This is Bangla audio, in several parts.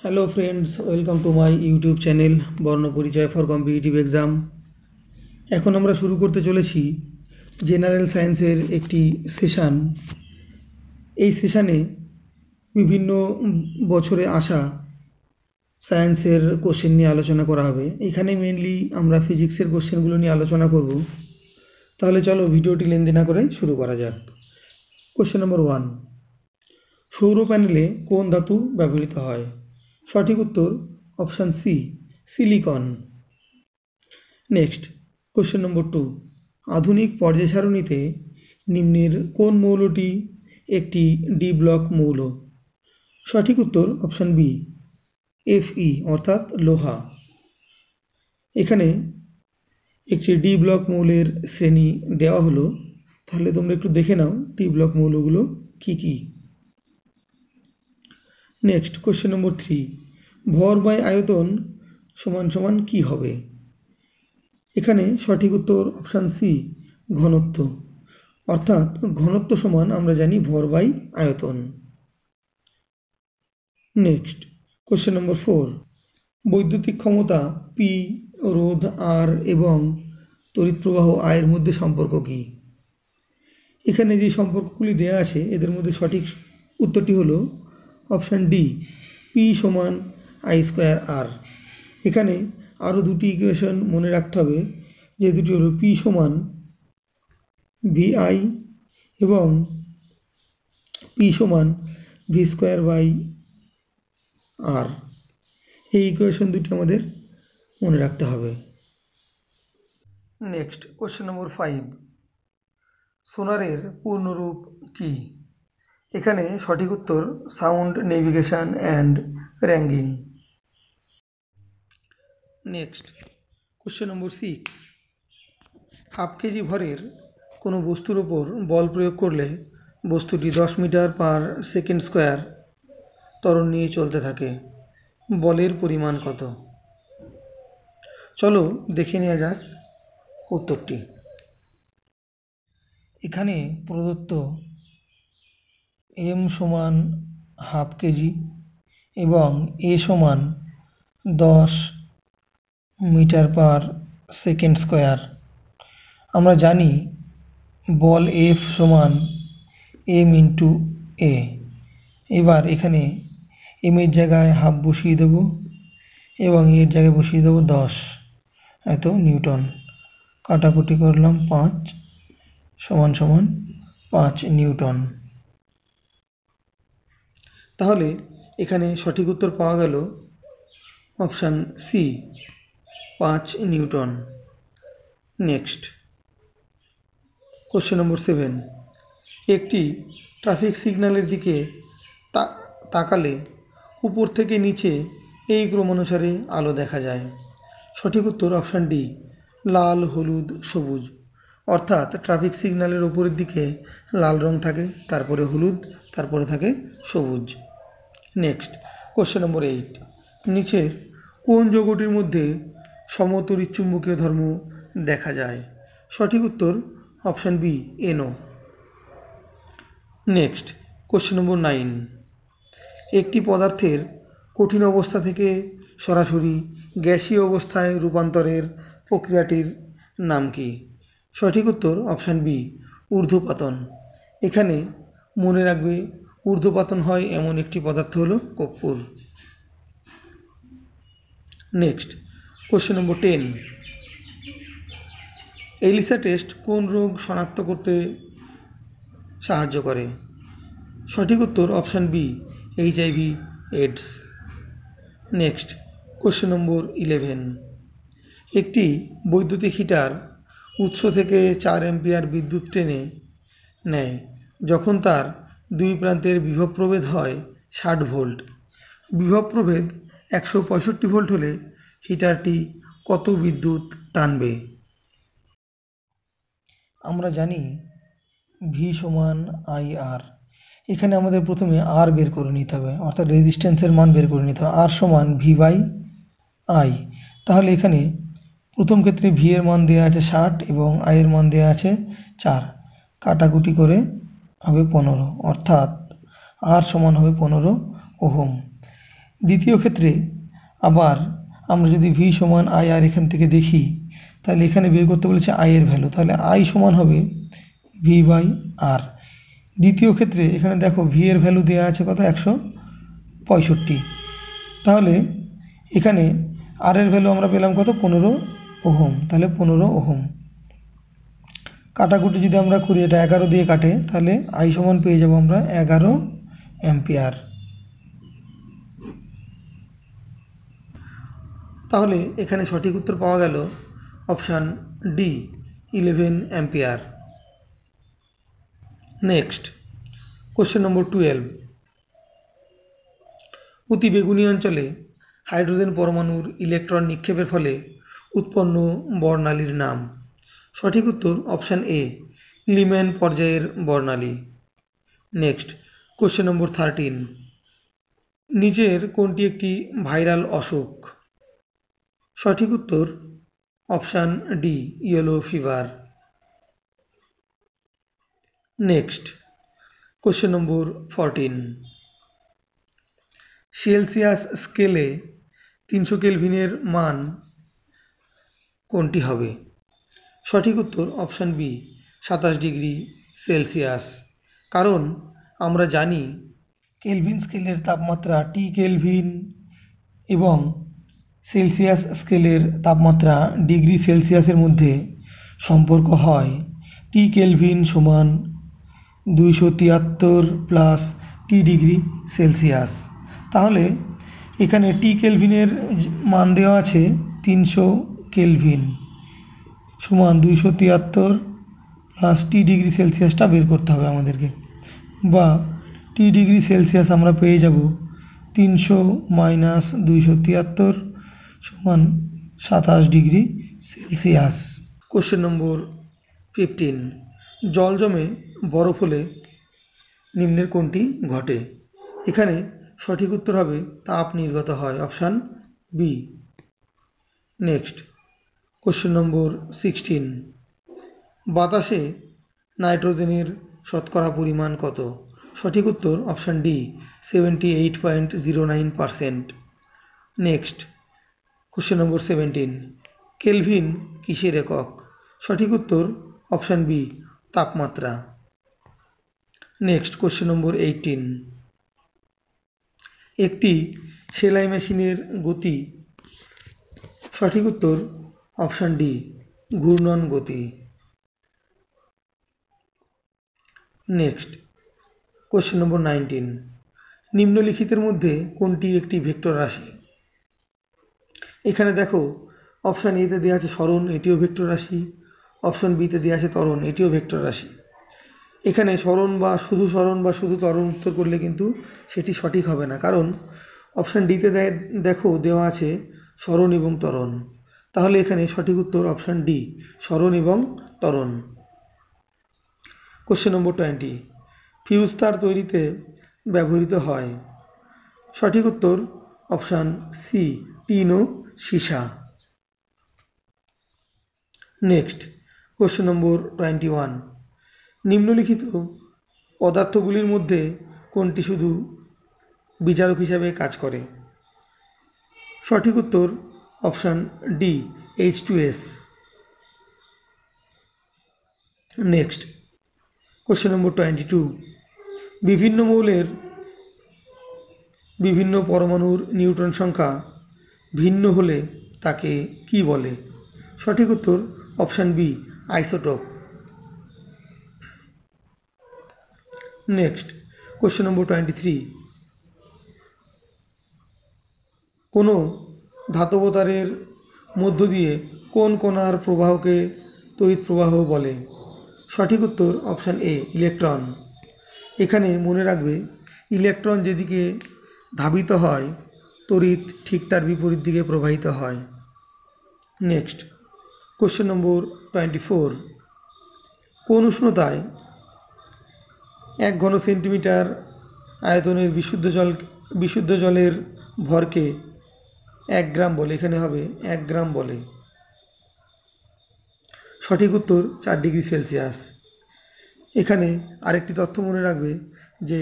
Hello friends, welcome to my YouTube channel বর্ণ পরিচয় ফর কম্পিটিটিভ এক্সাম। এখন আমরা শুরু করতে চলেছি জেনারেল সায়েন্সের একটি সেশান। এই সেশানে বিভিন্ন বছরে আসা সায়েন্সের কোশ্চেন নিয়ে আলোচনা করা হবে। এখানে মেনলি আমরা ফিজিক্সের কোশ্চেনগুলো নিয়ে আলোচনা করব। তাহলে চলো ভিডিওটি লেনদেন না করে শুরু করা যাক। কোশ্চেন নম্বর 1, সৌর প্যানেলে কোন ধাতু ব্যবহৃত হয়? সঠিক উত্তর option C, silicon. Next question number 2, আধুনিক পর্যায় সারণীতে নিম্নের কোন মৌলটি একটি ডি ব্লক মৌল? সঠিক উত্তর অপশান বি, Fe অর্থাৎ লোহা। এখানে একটি ডি ব্লক মৌলের শ্রেণী দেওয়া হলো, তাহলে তোমরা একটু দেখে নাও ডি ব্লক মৌলগুলো কি কি। নেক্সট কোশ্চেন নম্বর 3, ভর বাই আয়তন সমান সমান কি হবে? এখানে সঠিক উত্তর অপশান সি, ঘনত্ব। অর্থাৎ ঘনত্ব সমান আমরা জানি ভর বাই আয়তন। নেক্সট কোশ্চেন নম্বর 4, বৈদ্যুতিক ক্ষমতা পি, রোধ আর এবং তড়িৎ প্রবাহ আয়ের মধ্যে সম্পর্ক কি? এখানে যে সম্পর্কগুলি দেওয়া আছে এদের মধ্যে সঠিক উত্তরটি হলো অপশান ডি, পি সমান আই স্কোয়ার আর। এখানে আরও দুটি ইকুয়েশন মনে রাখতে হবে, যে দুটি হলো পি সমান ভি আই এবং পি সমান ভি স্কোয়ার বাই আর। এই ইকুয়েশন দুটি আমাদের মনে রাখতে হবে। নেক্সট কোশ্চেন নম্বর 5, সোনারের পূর্ণরূপ কি? এখানে সঠিক উত্তর sound navigation and র্যাঙ্গিং। Next question number 6, half KG ভরের কোনো বস্তুর ওপর বল প্রয়োগ করলে বস্তুটি 10 মিটার পার সেকেন্ড স্কোয়ার ত্বরণ নিয়ে চলতে থাকে। বলের পরিমাণ কত? চলো দেখে নেওয়া যাক উত্তরটি। এখানে প্রদত্ত এম সমান হাফ কেজি এবং এ সমান 10 মিটার পার সেকেন্ড স্কোয়ার। আমরা জানি বল এফ সমান এম ইন্টু এ। এবার এখানে এমের জায়গায় হাফ বসিয়ে দেব এবং এর জায়গায় বসিয়ে দেবো 10, এত নিউটন। কাটাকুটি করলাম 5 সমান সমান 5 নিউটন। তাহলে এখানে সঠিক উত্তর পাওয়া গেল option C, 5 newton. Next question number 7, একটি ট্রাফিক সিগন্যালের দিকে তাকালে উপর থেকে নিচে এই ক্রমানুসারে আলো দেখা যায়। সঠিক উত্তর অপশান ডি, লাল, হলুদ, সবুজ। অর্থাৎ ট্রাফিক সিগন্যালের উপরের দিকে লাল রং থাকে, তারপরে হলুদ, তারপরে থাকে সবুজ। নেক্সট কোশ্চেন নম্বর 8, নিচের কোন যৌগটির মধ্যে সমতড়িৎচুম্বকীয় ধর্ম দেখা যায়? সঠিক উত্তর option B, NO. Next question number 9, একটি পদার্থের কঠিন অবস্থা থেকে সরাসরি গ্যাসীয় অবস্থায় রূপান্তরের প্রক্রিয়াটির নাম কি? সঠিক উত্তর অপশান বি, ঊর্ধ্বপাতন। এখানে মনে রাখবে ঊর্ধ্বপাতন হয় এমন একটি পদার্থ হলো কর্পূর। নেক্সট কোশ্চেন নম্বর 10, এলিসা টেস্ট কোন রোগ শনাক্ত করতে সাহায্য করে? সঠিক উত্তর option B, HIV AIDS। Next question number 11, একটি বৈদ্যুতিক হিটার উৎস থেকে 4 অ্যাম্পিয়ার বিদ্যুৎ টেনে নেয় যখন তার দুই প্রান্তের বিভব প্রভেদ হয় 60 ভোল্ট। বিভব প্রভেদ 165 ভোল্ট হলে হিটারটি কত বিদ্যুৎ টানবে? আমরা জানি ভি সমান আই আর। এখানে আমাদের প্রথমে আর বের করে নিতে হবে, অর্থাৎ রেজিস্ট্যান্সের মান বের করে নিতে হবে। আর সমান ভি বাই আই। তাহলে এখানে প্রথম ক্ষেত্রে ভি এর মান দেওয়া আছে 60 এবং আই এর মান দেওয়া আছে 4। কাটাকুটি করে হবে 15, অর্থাৎ আর সমান হবে 15 ওহম। দ্বিতীয় ক্ষেত্রে আবার আমরা যদি ভি সমান আই আর এখান থেকে দেখি, তাহলে এখানে বের করতে বলেছে আই এর ভ্যালু, তাহলে আই সমান হবে ভি বাই আর। দ্বিতীয় ক্ষেত্রে এখানে দেখো ভি এর ভ্যালু দেওয়া আছে কত, 165। তাহলে এখানে আর এর ভ্যালু আমরা পেলাম কত, 15 ওহম। তাহলে 15 ওহম কাটাকুটি যদি আমরা করি, এটা 11 দিয়ে কাটে, তাহলে আই সমান পেয়ে যাব আমরা 11 অ্যাম্পিয়ার। তাহলে এখানে সঠিক উত্তর পাওয়া গেল option D, 11 ampere. Next question number 12। অতিবেগুনি অঞ্চলে হাইড্রোজেন পরমাণুর ইলেকট্রন নিক্ষেপের ফলে উৎপন্ন বর্ণালীর নাম। সঠিক উত্তর অপশান এ, লিম্যান পর্যায়ের বর্ণালী। Next question number 13। নিচের কোনটি একটি ভাইরাল অসুখ? সঠিক উত্তর option D, yellow fever. Next question number 14। Celsius স্কেলে 300 কেলভিনের মান কোনটি হবে? সঠিক উত্তর অপশান বি, 27 ডিগ্রি সেলসিয়াস। কারণ আমরা জানি কেলভিন স্কেলের তাপমাত্রা টি কেলভিন এবং সেলসিয়াস স্কেলের তাপমাত্রা ডিগ্রি সেলসিয়াসের মধ্যে সম্পর্ক হয় টি কেলভিন সমান 273 প্লাস টি ডিগ্রি সেলসিয়াস। তাহলে এখানে টি কেলভিনের মান দেওয়া আছে 300 কেলভিন সমান 273 প্লাস টি ডিগ্রি সেলসিয়াসটা বের করতে হবে আমাদেরকে, বা টি ডিগ্রি সেলসিয়াস আমরা পেয়ে যাব 300 মাইনাস 273 সমান 27 ডিগ্রি সেলসিয়াস। Question number 15। জল জমে বরফ হলে নিম্নের কোনটি ঘটে? এখানে সঠিক উত্তর হবে তাপ নির্গত হয়, option B. Next question number 16। বাতাসে নাইট্রোজেনের শতকরা পরিমাণ কত? সঠিক উত্তর option D, 78.09%। Next question number 17। Kelvin কিসের একক? সঠিক উত্তর অপশান বি, তাপমাত্রা। Next question number 18। একটি সেলাই মেশিনের গতি? সঠিক উত্তর অপশান ডি, ঘূর্ণন গতি। Next question number 19। নিম্নলিখিতের মধ্যে কোনটি একটি ভেক্টর রাশি? এখানে দেখো অপশান এতে দেওয়া আছে সরণ, এটিও ভেক্টর রাশি। অপশান বিতে দেওয়া আছে ত্বরণ, এটিও ভেক্টর রাশি। এখানে সরণ বা শুধু ত্বরণ উত্তর করলে কিন্তু সেটি সঠিক হবে না, কারণ অপশান ডিতে দেখো দেওয়া আছে সরণ এবং ত্বরণ। তাহলে এখানে সঠিক উত্তর অপশান ডি, সরণ এবং ত্বরণ। Question number 20। ফিউজ তার তৈরিতে ব্যবহৃত হয়? সঠিক উত্তর অপশান সি, টিন ও সীসা। Next question number 21। নিম্নলিখিত পদার্থগুলির মধ্যে কোনটি শুধু বিচারক হিসাবে কাজ করে? সঠিক উত্তর option D, H2S। Next question number 22। বিভিন্ন মৌলের বিভিন্ন পরমাণুর নিউট্রন সংখ্যা ভিন্ন হলে তাকে কি বলে? সঠিক উত্তর option B, isotope. Next question number 23। কোনো ধাতব তারের মধ্য দিয়ে কোন কণার প্রবাহকে তড়িৎ প্রবাহ বলে? সঠিক উত্তর অপশান এ, ইলেকট্রন। এখানে মনে রাখবে ইলেকট্রন যেদিকে ধাবিত হয় তড়িৎ ঠিক তার বিপরীত দিকে প্রবাহিত হয়। Next question number 24। কোন উষ্ণতায় 1 ঘন সেন্টিমিটার আয়তনের বিশুদ্ধ জলের ভরকে 1 গ্রাম বলে? এখানে হবে 1 গ্রাম বলে। সঠিক উত্তর 4 ডিগ্রি সেলসিয়াস। এখানে আরেকটি তথ্য মনে রাখবে যে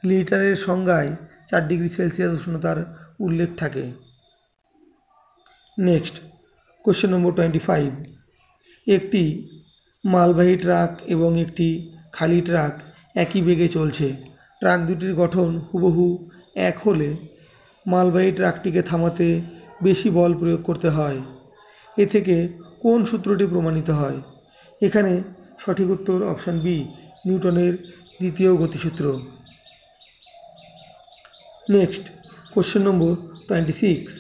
লিটারের সংজ্ঞায় 4 ডিগ্রি সেলসিয়াস উষ্ণতার উল্লেখ থাকে। নেক্সট কোশ্চেন নম্বর 25, একটি মালবাহী ট্রাক এবং একটি খালি ট্রাক একই বেগে চলছে। ট্রাক দুটির গঠন হুবহু এক হলে মালবাহী ট্রাকটিকে থামাতে বেশি বল প্রয়োগ করতে হয়। এ থেকে কোন সূত্রটি প্রমাণিত হয়? এখানে সঠিক উত্তর অপশান বি, নিউটনের দ্বিতীয় গতিসূত্র। নেক্সট কোশ্চেন নম্বর 26,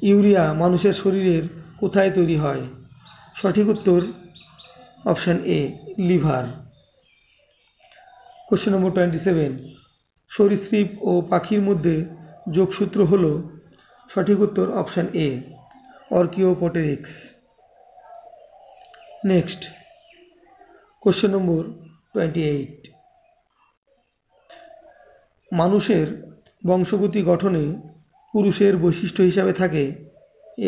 ইউরিয়া মানুষের শরীরের কোথায় তৈরি হয়? সঠিক উত্তর option A, liver. Question number 27, সরীসৃপ ও পাখির মধ্যে যোগসূত্র হল? সঠিক উত্তর option A, archaeopteryx. Next question number 28, মানুষের বংশগতি গঠনে পুরুষের বৈশিষ্ট্য হিসাবে থাকে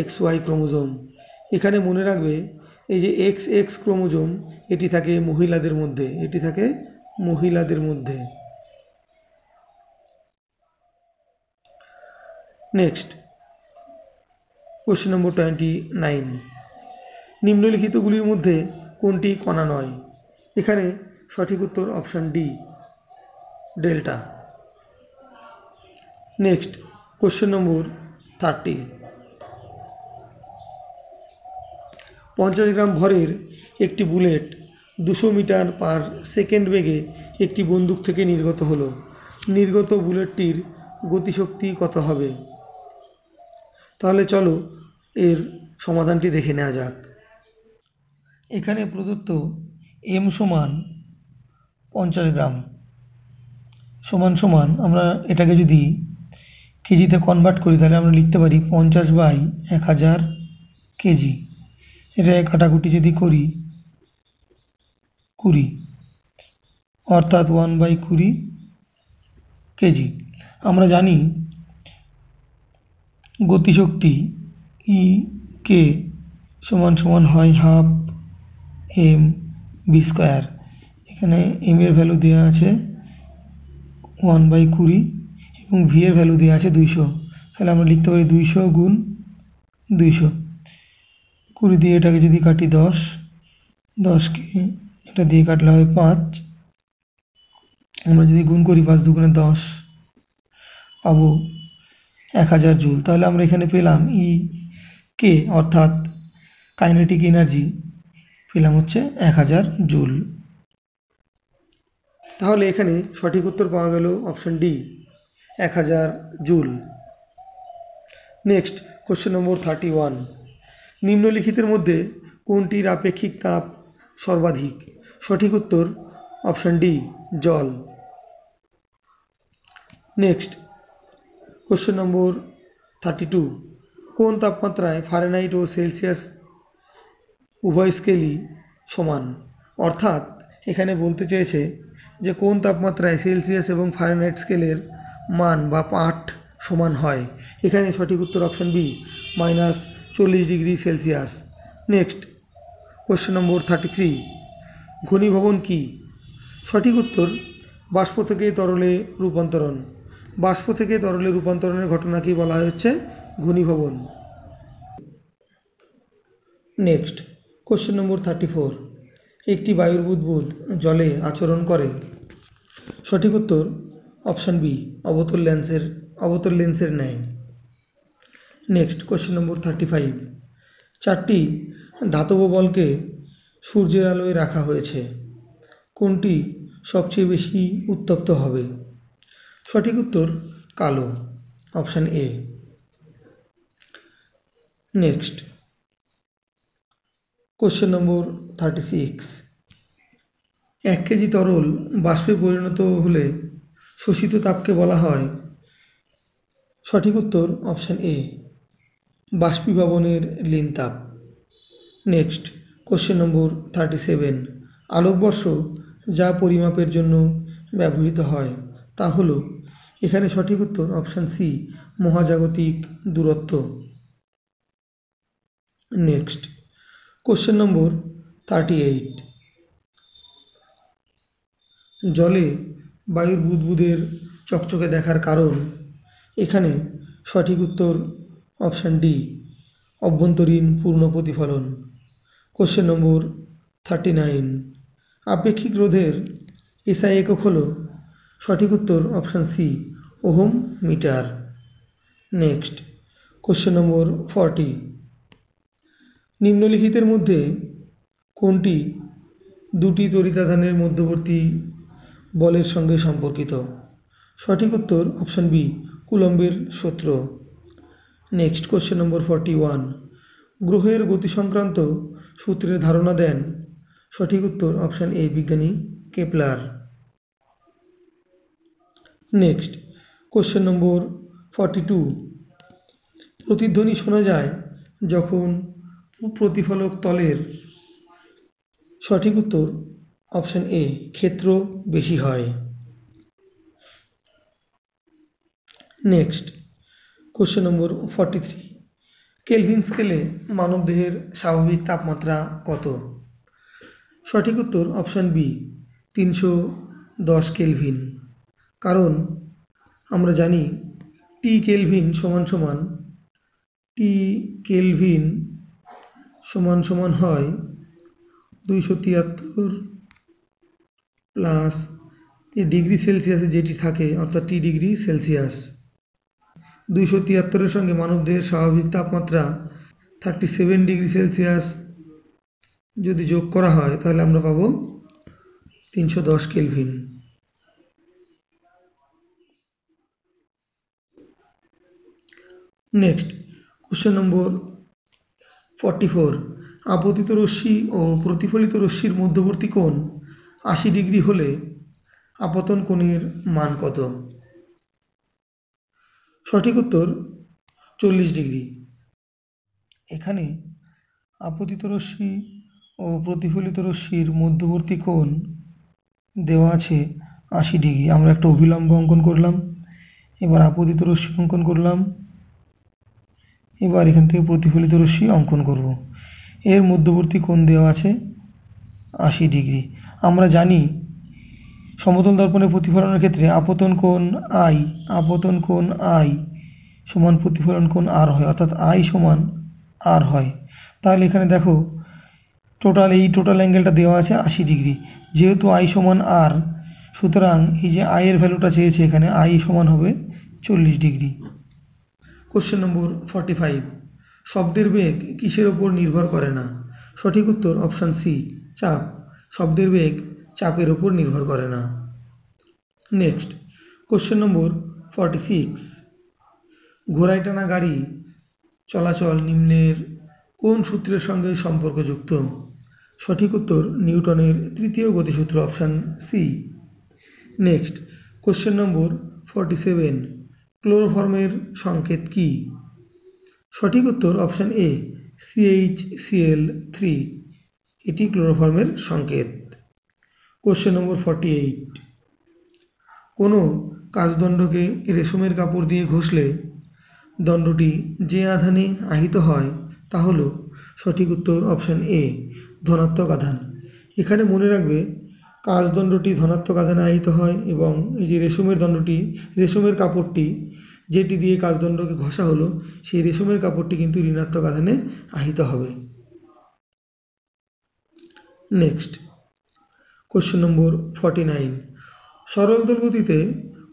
XY ক্রোমোজোম। এখানে মনে রাখবে এই যে XX ক্রোমোজোম এটি থাকে মহিলাদের মধ্যে। নেক্সট কোশ্চেন নম্বর 29, নিম্নলিখিতগুলির মধ্যে কোনটি কণা নয়? এখানে সঠিক উত্তর option D, delta. Next question number 30, 50 গ্রাম ভরের একটি বুলেট 200 মিটার পার সেকেন্ড বেগে একটি বন্দুক থেকে নির্গত হলো। নির্গত বুলেটটির গতিশক্তি কত হবে? তাহলে চলো এর সমাধানটি দেখে নেওয়া যাক। এখানে প্রদত্ত m সমান 50 গ্রাম সমান আমরা এটাকে যদি কেজিতে কনভার্ট করি তাহলে আমরা লিখতে পারি 50/1000 কেজি। এটা কাটাকুটি যদি করি 20, অর্থাৎ 1/20 কেজি। আমরা জানি গতিশক্তি ই কে সমান হয় হাফ mv²। এখানে m এর ভ্যালু দেওয়া আছে 1/20 এবং v এর ভ্যালু দেওয়া আছে 200। তাহলে আমরা লিখতে পারি 200 গুণ 200। 20 দিয়ে এটাকে যদি কাটি 10কে এটা দিয়ে কাটলে হয় 5। আমরা যদি গুণ করি 5 দুগুণে 10 পাবো 1000 জুল। তাহলে আমরা এখানে পেলাম ই কে অর্থাৎ কাইনেটিক এনার্জি পেলাম হচ্ছে 1000 জুল। তাহলে এখানে সঠিক উত্তর পাওয়া গেল option D, 1000 joule. Next question number 31, নিম্নলিখিতের মধ্যে কোনটির আপেক্ষিক তাপ সর্বাধিক? সঠিক উত্তর অপশান ডি, জল। নেক্সট কোশ্চেন নম্বর 32, কোন তাপমাত্রায় ফারেনহাইট ও সেলসিয়াস উভয় স্কেলই সমান? অর্থাৎ এখানে বলতে চেয়েছে যে কোন তাপমাত্রায় সেলসিয়াস এবং ফারেনহাইট স্কেলের মান বা পাঠ সমান হয়। এখানে সঠিক উত্তর option B, -40°C। Next question number 33, ঘনীভবন কি? সঠিক উত্তর বাষ্প থেকে তরলে রূপান্তরণ। বাষ্প থেকে তরলে রূপান্তরণের ঘটনাকেই বলা হচ্ছে ঘনীভবন। নেক্সট কোশ্চেন নম্বর 34, একটি বায়ুর বুদবুদ জলে আচরণ করে। সঠিক উত্তর অপশান বি, অবতল লেন্সের ন্যায়। নেক্সট কোশ্চেন নম্বর 35, 4টি ধাতব বলকে সূর্যের আলোয় রাখা হয়েছে, কোনটি সবচেয়ে বেশি উত্তপ্ত হবে? সঠিক উত্তর কালো, option A. Next question number 36, 1 KG তরল বাষ্পে পরিণত হলে শোষিত তাপকে বলা হয়। সঠিক উত্তর অপশান এ, বাষ্পীভবনের লীন তাপ। নেক্সট কোশ্চেন নম্বর 37, আলোকবর্ষ যা পরিমাপের জন্য ব্যবহৃত হয় তা হলো। এখানে সঠিক উত্তর অপশান সি, মহাজাগতিক দূরত্ব। নেক্সট কোশ্চেন নম্বর 38, জলে বায়ুর বুদবুদের চকচকে দেখার কারণ এখানে সঠিক উত্তর অপশান ডি, অভ্যন্তরীণ পূর্ণ প্রতিফলন। কোশ্চেন নম্বর 39, আপেক্ষিক রোধের এসআই একক হল? সঠিক উত্তর option C, ohm metre. Next question number 40, নিম্নলিখিতের মধ্যে কোনটি দুটি তড়িতাধানের মধ্যবর্তী বলের সঙ্গে সম্পর্কিত? সঠিক উত্তর অপশান বি, কুলম্বের সূত্র। নেক্সট কোশ্চেন নম্বর 41, গ্রহের গতি সংক্রান্ত সূত্রের ধারণা দেন? সঠিক উত্তর অপশান এ, বিজ্ঞানী কেপলার। নেক্সট কোশ্চেন নম্বর 42, প্রতিধ্বনি শোনা যায় যখন প্রতিফলক তলের? সঠিক উত্তর অপশান এ, ক্ষেত্র বেশি হয়। নেক্সট কোশ্চেন নম্বর 43, কেলভিন স্কেলে মানবদেহের স্বাভাবিক তাপমাত্রা কত? সঠিক উত্তর অপশান বি, 310 কেলভিন। কারণ আমরা জানি টি কেলভিন সমান হয় 273 প্লাস ডিগ্রি সেলসিয়াসে যেটি থাকে, অর্থাৎ টি ডিগ্রি সেলসিয়াস। 273-এর সঙ্গে মানবদেহের স্বাভাবিক তাপমাত্রা 37 ডিগ্রি সেলসিয়াস যদি যোগ করা হয় তাহলে আমরা পাবো 310 কেলভিন। নেক্সট কোশ্চেন নম্বর 44, আপতিত রশ্মি ও প্রতিফলিত রশ্মির মধ্যবর্তী কোণ 80 ডিগ্রি হলে আপতন কোণের মান কত? সঠিক উত্তর 40 ডিগ্রি। এখানে আপতিত রশ্মি ও প্রতিফলিত রশ্মির মধ্যবর্তী কোণ দেওয়া আছে 80 ডিগ্রি। আমরা একটা অভিলম্ব অঙ্কন করলাম, এবার আপতিত রশ্মি অঙ্কন করলাম, এবার এখান থেকে প্রতিফলিত রশ্মি অঙ্কন করব। এর মধ্যবর্তী কোণ দেওয়া আছে 80 ডিগ্রি। আমরা জানি সমতল দর্পণের প্রতিফলনের ক্ষেত্রে আপতন কোণ আই সমান প্রতিফলন কোণ আর হয়, অর্থাৎ আই সমান আর হয়। তাহলে এখানে দেখো এই টোটাল অ্যাঙ্গেলটা দেওয়া আছে 80 ডিগ্রি। যেহেতু আই সমান আর, সুতরাং এই যে আই এর ভ্যালুটা চেয়েছে এখানে আই সমান হবে 40 ডিগ্রি। কোশ্চেন নম্বর 45, শব্দের বেগ কিসের ওপর নির্ভর করে না? সঠিক উত্তর অপশান সি, চাপ। শব্দের বেগ চাপের ওপর নির্ভর করে না। নেক্সট কোশ্চেন নম্বর 46, ঘোড়ায় টানা গাড়ি চলাচল নিম্নের কোন সূত্রের সঙ্গে সম্পর্কযুক্ত? সঠিক উত্তর নিউটনের তৃতীয় গতিসূত্র, option C. Next question number 47, ক্লোরোফর্মের সংকেত কি? সঠিক উত্তর অপশান এ, CH3, এটি ক্লোরোফর্মের সংকেত। কোশ্চেন নম্বর 48, কোনো কাচদণ্ডকে রেশমের কাপড় দিয়ে ঘষলে দণ্ডটি যে আধানে আহিত হয় তা হল? সঠিক উত্তর অপশান এ, ধনাত্মক আধান। এখানে মনে রাখবে কাচদণ্ডটি ধনাত্মক আধানে আহিত হয় এবং এই যে রেশমের কাপড়টি যেটি দিয়ে কাচদণ্ডকে ঘষা হলো সেই রেশমের কাপড়টি কিন্তু ঋণাত্মক আধানে আহিত হবে। নেক্সট কোশ্চেন নম্বর 49, সরল দোলগতিতে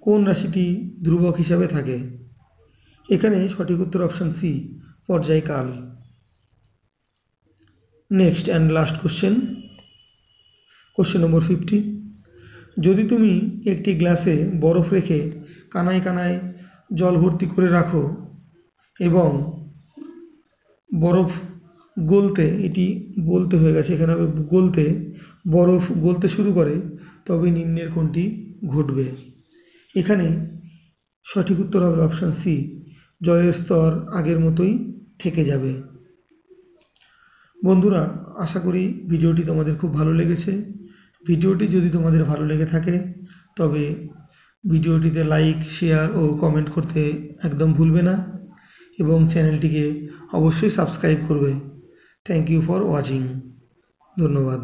কোন রাশিটি ধ্রুবক হিসাবে থাকে? এখানে সঠিক উত্তর অপশান সি, পর্যায়কাল। Next and last question number 50, যদি তুমি একটি গ্লাসে বরফ রেখে কানায় কানায় জল ভর্তি করে রাখো এবং বরফ গলতে, এটি বলতে হয়ে গেছে, এখানে হবে গলতে, বরফ গলতে শুরু করে, তবে নিম্নের কোনটি ঘটবে? এখানে সঠিক উত্তর হবে অপশান সি, জলের স্তর আগের মতোই থেকে যাবে। বন্ধুরা, আশা করি ভিডিওটি তোমাদের খুব ভালো লেগেছে। ভিডিওটি যদি তোমাদের ভালো লেগে থাকে তবে ভিডিওটিতে লাইক, শেয়ার ও কমেন্ট করতে একদম ভুলবে না এবং চ্যানেলটিকে অবশ্যই সাবস্ক্রাইব করবে। Thank you for watching. ধন্যবাদ।